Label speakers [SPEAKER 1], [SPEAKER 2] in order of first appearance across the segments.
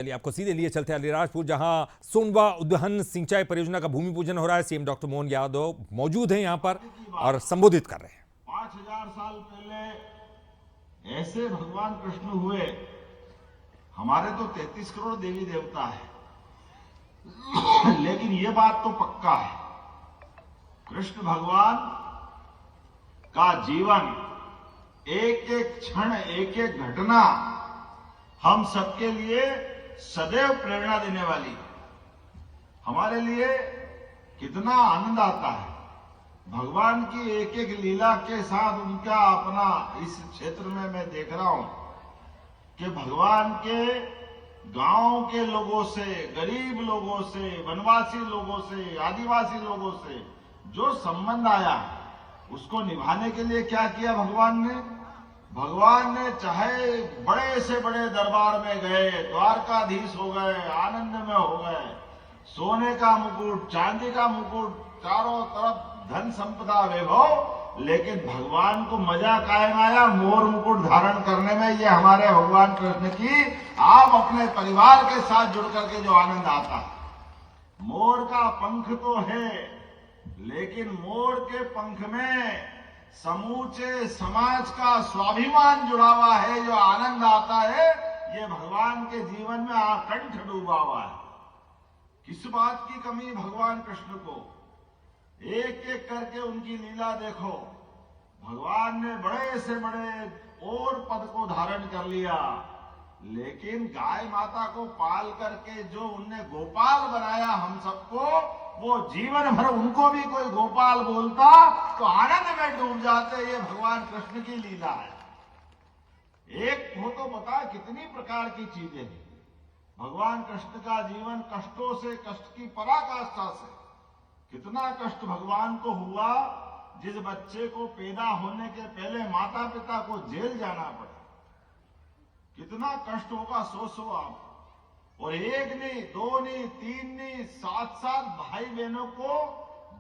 [SPEAKER 1] चलिए आपको सीधे लिए चलते हैं अलीराजपुर, जहां सोनवा उद्वहन सिंचाई परियोजना का भूमि पूजन हो रहा है। सीएम डॉक्टर मोहन यादव मौजूद हैं यहां पर और संबोधित कर रहे हैं।
[SPEAKER 2] 5000 साल पहले ऐसे भगवान कृष्ण हुए। हमारे तो 33 करोड़ देवी देवता है, लेकिन ये बात तो पक्का है, कृष्ण भगवान का जीवन, एक एक क्षण, एक एक घटना हम सबके लिए सदैव प्रेरणा देने वाली। हमारे लिए कितना आनंद आता है भगवान की एक एक लीला के साथ उनका अपना। इस क्षेत्र में मैं देख रहा हूं कि भगवान के गांव के लोगों से, गरीब लोगों से, वनवासी लोगों से, आदिवासी लोगों से जो संबंध आया, उसको निभाने के लिए क्या किया भगवान ने। भगवान ने चाहे बड़े से बड़े दरबार में गए, द्वारकाधीश हो गए, आनंद में हो गए, सोने का मुकुट, चांदी का मुकुट, चारों तरफ धन संपदा वैभव, लेकिन भगवान को मजा कायम आया मोर मुकुट धारण करने में। ये हमारे भगवान कृष्ण की आप अपने परिवार के साथ जुड़ करके जो आनंद आता है। मोर का पंख तो है, लेकिन मोर के पंख में समूचे समाज का स्वाभिमान जुड़ा हुआ है। जो आनंद आता है, ये भगवान के जीवन में आकंठ डूबा हुआ है। किस बात की कमी भगवान कृष्ण को, एक एक करके उनकी लीला देखो। भगवान ने बड़े से बड़े और पद को धारण कर लिया, लेकिन गाय माता को पाल करके जो उनने गोपाल बनाया हम सबको, वो जीवन भर उनको भी कोई गोपाल बोलता तो आनंद में डूब जाते। ये भगवान कृष्ण की लीला है। एक हो तो बता कितनी प्रकार की चीजें हैं। भगवान कृष्ण का जीवन कष्टों से, कष्ट की पराकाष्ठा से, कितना कष्ट भगवान को हुआ। जिस बच्चे को पैदा होने के पहले माता पिता को जेल जाना पड़ा, कितना कष्ट होगा सोचो आप। और एक नहीं, दो नहीं, तीन नहीं, 7-7 भाई बहनों को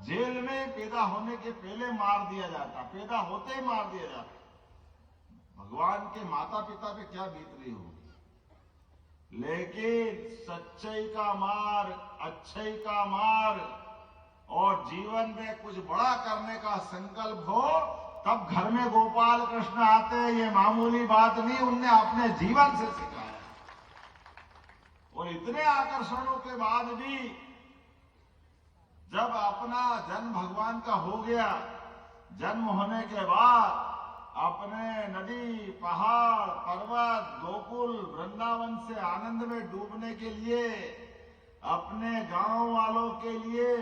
[SPEAKER 2] जेल में पैदा होने के पहले मार दिया जाता, पैदा होते ही मार दिया जाता। भगवान के माता पिता पे क्या बीत रही होगी। लेकिन सच्चाई का मार्ग, अच्छाई का मार्ग और जीवन में कुछ बड़ा करने का संकल्प हो, तब घर में गोपाल कृष्ण आते हैं। ये मामूली बात नहीं, उनने अपने जीवन से सिखाया। और इतने आकर्षणों के बाद भी जब अपना जन्म भगवान का हो गया, जन्म होने के बाद अपने नदी, पहाड़, पर्वत, गोकुल, वृंदावन से आनंद में डूबने के लिए, अपने गांव वालों के लिए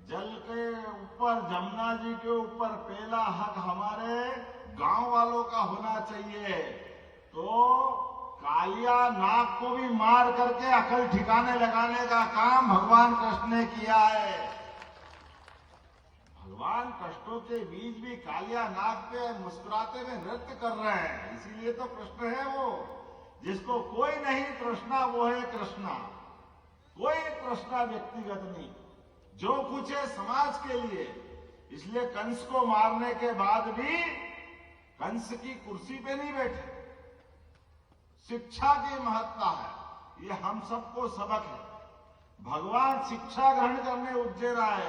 [SPEAKER 2] जल के ऊपर, जमुना जी के ऊपर पहला हक हमारे गांव वालों का होना चाहिए। तो कालिया नाग को भी मार करके अकल ठिकाने लगाने का काम भगवान कृष्ण ने किया है। भगवान कष्टों के बीच भी कालिया नाग पे मुस्कुराते हुए नृत्य कर रहे हैं। इसीलिए तो कृष्ण है वो, जिसको कोई नहीं तृष्णा, वो है कृष्णा। कोई तृष्णा व्यक्तिगत नहीं, जो कुछ है समाज के लिए। इसलिए कंस को मारने के बाद भी कंस की कुर्सी पे नहीं बैठे। शिक्षा की महत्ता है, ये हम सबको सबक है। भगवान शिक्षा ग्रहण करने उज्जैन आए,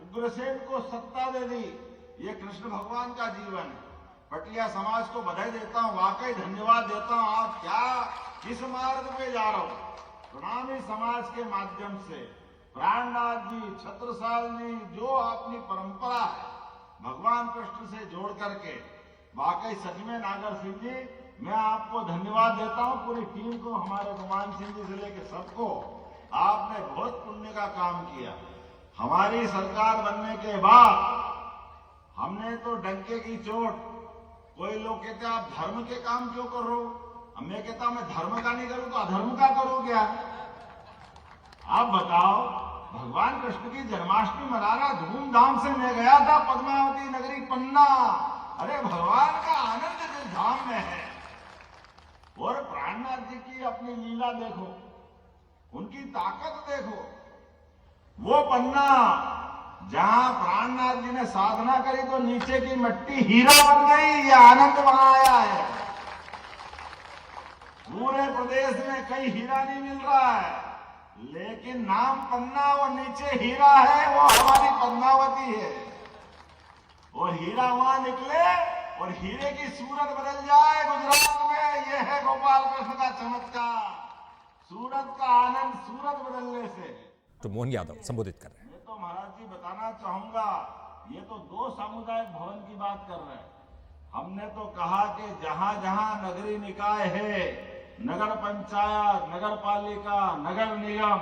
[SPEAKER 2] उग्रसेन को सत्ता दे दी। ये कृष्ण भगवान का जीवन है। पटिया समाज को बधाई देता हूं, वाकई धन्यवाद देता हूं। आप क्या किस मार्ग पे जा रहे हो। प्रणामी समाज के माध्यम से प्राणनाथ जी, छत्रसाल जी, जो अपनी परंपरा है भगवान कृष्ण से जोड़ करके, वाकई सच में नागर सिंह जी, मैं आपको धन्यवाद देता हूं। पूरी टीम को, हमारे गुमान सिंह जी से लेकर सबको, आपने बहुत पुण्य का काम किया। हमारी सरकार बनने के बाद हमने तो डंके की चोट, कोई लोग कहते आप धर्म के काम क्यों कर रहे हो। मैं कहता मैं धर्म का नहीं करूं तो अधर्म का करूं क्या। आप बताओ, भगवान कृष्ण की जन्माष्टमी मनाना धूमधाम से मैं गया था पद्मावती नगरी पन्ना। अरे भगवान का आनंद जिस धाम में है। और प्राणनाथ जी की अपनी लीला देखो, उनकी ताकत देखो। वो पन्ना जहां प्राणनाथ जी ने साधना करी तो नीचे की मिट्टी हीरा बन गई। ये आनंद वहां आया है। पूरे प्रदेश में कहीं हीरा नहीं मिल रहा है, लेकिन नाम पन्ना और नीचे हीरा है, वो हमारी पद्मावती है। और हीरा वहां निकले और हीरे की सूरत बदल जाए गुजरात में, यह है गोपाल कृष्ण का चमत्कार। सूरत का आनंद सूरत बदलने से।
[SPEAKER 1] तो मोहन यादव संबोधित कर रहे हैं।
[SPEAKER 2] मैं तो महाराज जी बताना चाहूंगा, ये तो 2 सामुदायिक भवन की बात कर रहे हैं। हमने तो कहा कि जहां जहां नगरीय निकाय है, नगर पंचायत, नगर पालिका, नगर निगम,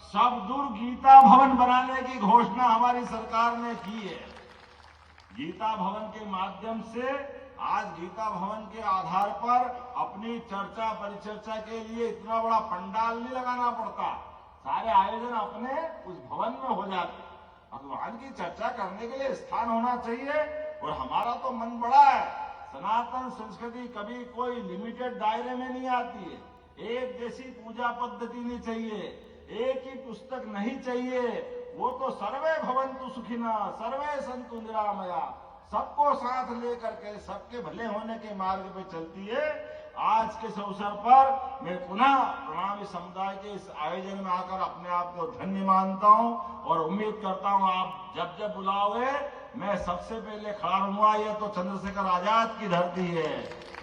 [SPEAKER 2] सब दूर गीता भवन बनाने की घोषणा हमारी सरकार ने की है। गीता भवन के माध्यम से आज गीता भवन के आधार पर अपनी चर्चा परिचर्चा के लिए इतना बड़ा पंडाल नहीं लगाना पड़ता, सारे आयोजन अपने उस भवन में हो जाते। भगवान की चर्चा करने के लिए स्थान होना चाहिए। और हमारा तो मन बड़ा है, सनातन संस्कृति कभी कोई लिमिटेड दायरे में नहीं आती है। एक जैसी पूजा पद्धति नहीं चाहिए, एक ही पुस्तक नहीं चाहिए। वो तो सर्वे भवन्तु सुखिना, सर्वे सन्तु निरामया, सबको साथ लेकर के सबके भले होने के मार्ग पे चलती है। आज के इस अवसर पर मैं पुनः प्रणामी समुदाय के इस आयोजन में आकर अपने आप को धन्य मानता हूं और उम्मीद करता हूं आप जब जब बुलाओगे मैं सबसे पहले खड़ा रहूंगा। यह तो चंद्रशेखर आजाद की धरती है,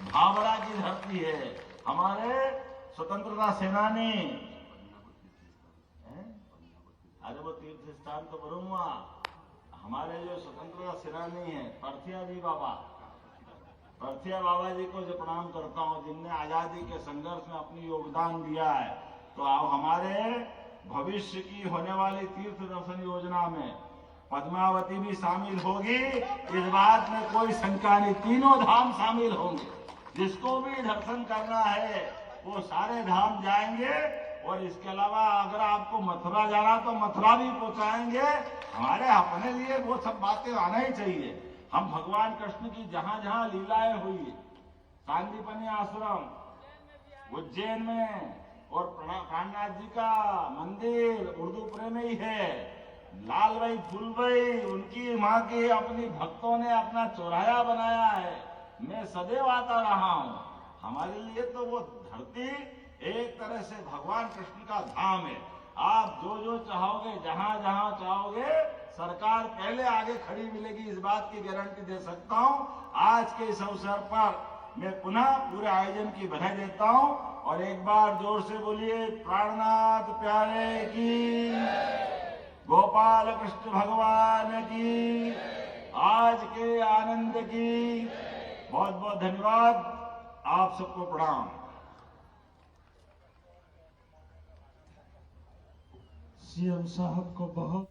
[SPEAKER 2] भाभरा की धरती है, हमारे स्वतंत्रता सेनानी। अरे वो तीर्थ स्थान तो बोलूंगा, हमारे जो स्वतंत्रता सेनानी है परथिया जी बाबा, परथिया बाबा जी को जो प्रणाम करता हूँ, जिनने आजादी के संघर्ष में अपनी योगदान दिया है। तो अब हमारे भविष्य की होने वाली तीर्थ दर्शन योजना में पद्मावती भी शामिल होगी, इस बात में कोई शंका नहीं। तीनों धाम शामिल होंगे, जिसको भी दर्शन करना है वो सारे धाम जाएंगे। और इसके अलावा अगर आपको मथुरा जाना तो मथुरा भी पहुंचाएंगे। हमारे अपने लिए वो सब बातें आना ही चाहिए। हम भगवान कृष्ण की जहां जहां लीलाएं हुई, सांदीपनि आश्रम उज्जैन में और प्राणनाथ जी का मंदिर उर्दूपुरे में ही है, लाल भाई फूल भाई उनकी मां की अपनी भक्तों ने अपना चौराया बनाया है। मैं सदैव आता रहा हूं। हमारे लिए तो वो धरती एक तरह से भगवान कृष्ण का धाम है। आप जो जो चाहोगे, जहां जहां चाहोगे, सरकार पहले आगे खड़ी मिलेगी, इस बात की गारंटी दे सकता हूं। आज के इस अवसर पर मैं पुनः पूरे आयोजन की बधाई देता हूं और एक बार जोर से बोलिए प्राणनाथ प्यारे की, गोपाल कृष्ण भगवान की, आज के आनंद की। बहुत बहुत धन्यवाद, आप सबको प्रणाम।
[SPEAKER 3] सीएम साहब को बहुत